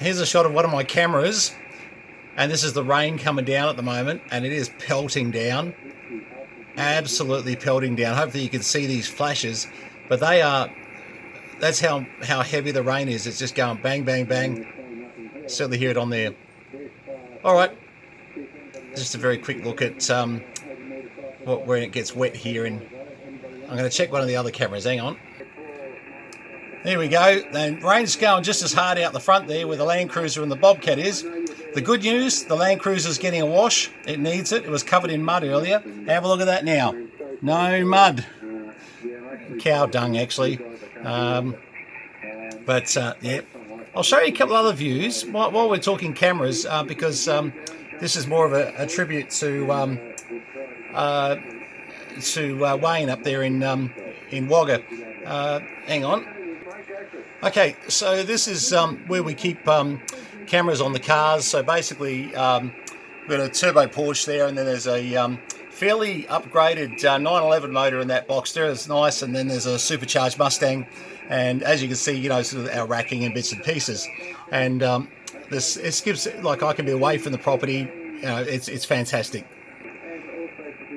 here's a shot of one of my cameras, and this is the rain coming down at the moment, and it is pelting down, absolutely pelting down. Hopefully you can see these flashes, but that's how heavy the rain is. It's just going bang, bang, bang. Certainly hear it on there. All right, just a very quick look at where it gets wet here, and I'm going to check one of the other cameras. Hang on. There we go. The rain's going just as hard out the front there where the Land Cruiser and the Bobcat is. The good news, the Land Cruiser's getting a wash. It needs it. It was covered in mud earlier. Have a look at that now. No mud. Cow dung, actually. Yeah. I'll show you a couple other views while we're talking cameras, because this is more of a tribute to Wayne up there in Wagga. Hang on. Okay, so this is where we keep cameras on the cars. So basically, we've got a turbo Porsche there, and then there's a fairly upgraded 911 motor in that box there. It's nice, and then there's a supercharged Mustang, and as you can see, you know, sort of our racking and bits and pieces. And this gives, like, I can be away from the property. You know, it's fantastic.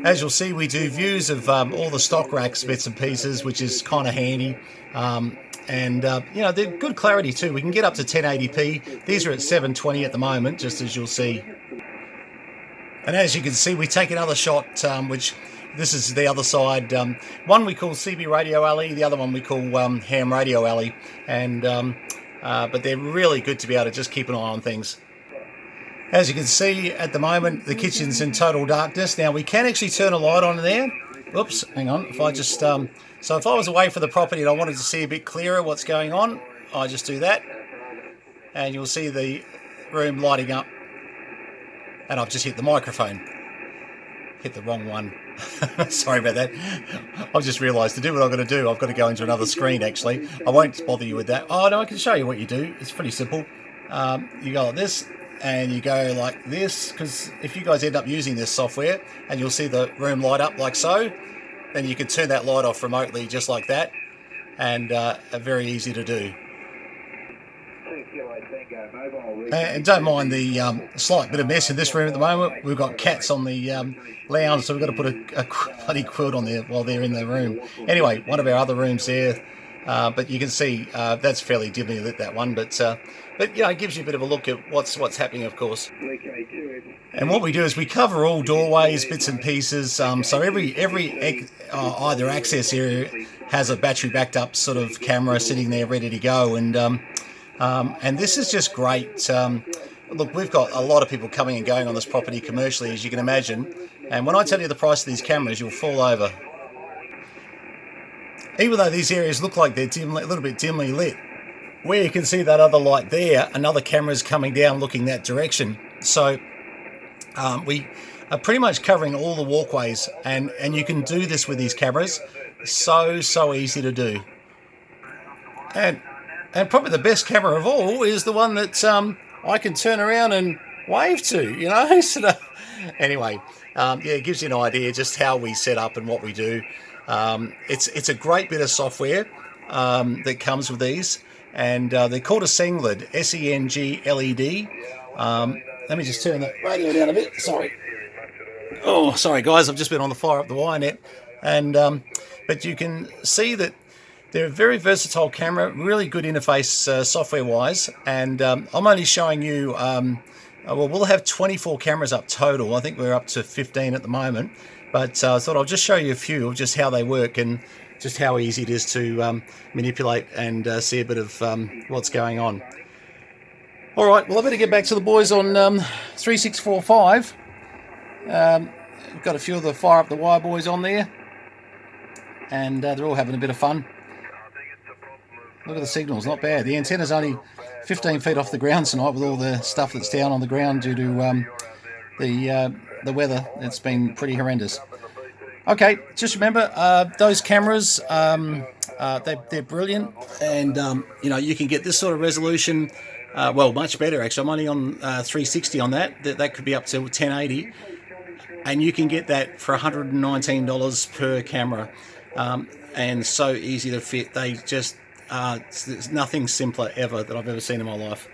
As you'll see, we do views of all the stock racks, bits and pieces, which is kind of handy. You know, they're good clarity too. We can get up to 1080p. These are at 720 at the moment, just as you'll see. And as you can see, we take another shot, which this is the other side. One we call CB Radio Alley, the other one we call Ham Radio Alley. And but they're really good to be able to just keep an eye on things. As you can see, at the moment, the kitchen's in total darkness. Now, we can actually turn a light on there. Oops, hang on. If I just... So if I was away from the property and I wanted to see a bit clearer what's going on, I just do that. And you'll see the room lighting up. And I've just hit the microphone. Hit the wrong one. Sorry about that. I've just realised to do what I've got to do, I've got to go into another screen, actually. I won't bother you with that. Oh, no, I can show you what you do. It's pretty simple. You go like this, and you go like this, because if you guys end up using this software, and you'll see the room light up like so, then you can turn that light off remotely just like that, and very easy to do. And don't mind the slight bit of mess in this room at the moment. We've got cats on the lounge, so we've got to put a bloody quilt on there while they're in the room. Anyway, one of our other rooms there, but you can see that's fairly dimly lit, that one, but you know, it gives you a bit of a look at what's happening, of course. And what we do is we cover all doorways, bits and pieces. So every either access area has a battery backed up sort of camera sitting there ready to go. And this is just great. Look, we've got a lot of people coming and going on this property commercially, as you can imagine. And when I tell you the price of these cameras, you'll fall over. Even though these areas look like they're a little bit dimly lit, where you can see that other light there, another camera's coming down looking that direction. So we are pretty much covering all the walkways, and you can do this with these cameras. So easy to do. And probably the best camera of all is the one that I can turn around and wave to, you know. Anyway, yeah, it gives you an idea just how we set up and what we do. It's a great bit of software that comes with these, and they're called a sengled, S-E-N-G-L-E-D. Let me just turn the radio down a bit. Sorry. Oh, sorry, guys. I've just been on the fire up the wire net, and but you can see that they're a very versatile camera, really good interface software-wise, and I'm only showing you, well, we'll have 24 cameras up total. I think we're up to 15 at the moment, but I thought I'll just show you a few of just how they work and just how easy it is to manipulate and see a bit of what's going on. All right, well, I better get back to the boys on 3645. We've got a few of the Fire Up the Wire boys on there, and they're all having a bit of fun. Look at the signals, not bad. The antenna's only 15 feet off the ground tonight with all the stuff that's down on the ground due to the weather. It's been pretty horrendous. Okay, just remember, those cameras, they're brilliant, and you know, you can get this sort of resolution, well, much better actually. I'm only on 360 on that. That could be up to 1080, and you can get that for $119 per camera, and so easy to fit. They just there's nothing simpler ever that I've ever seen in my life.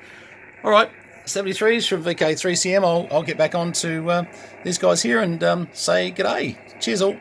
All right, 73s from VK3CM. I'll get back on to these guys here and say g'day. Cheers all.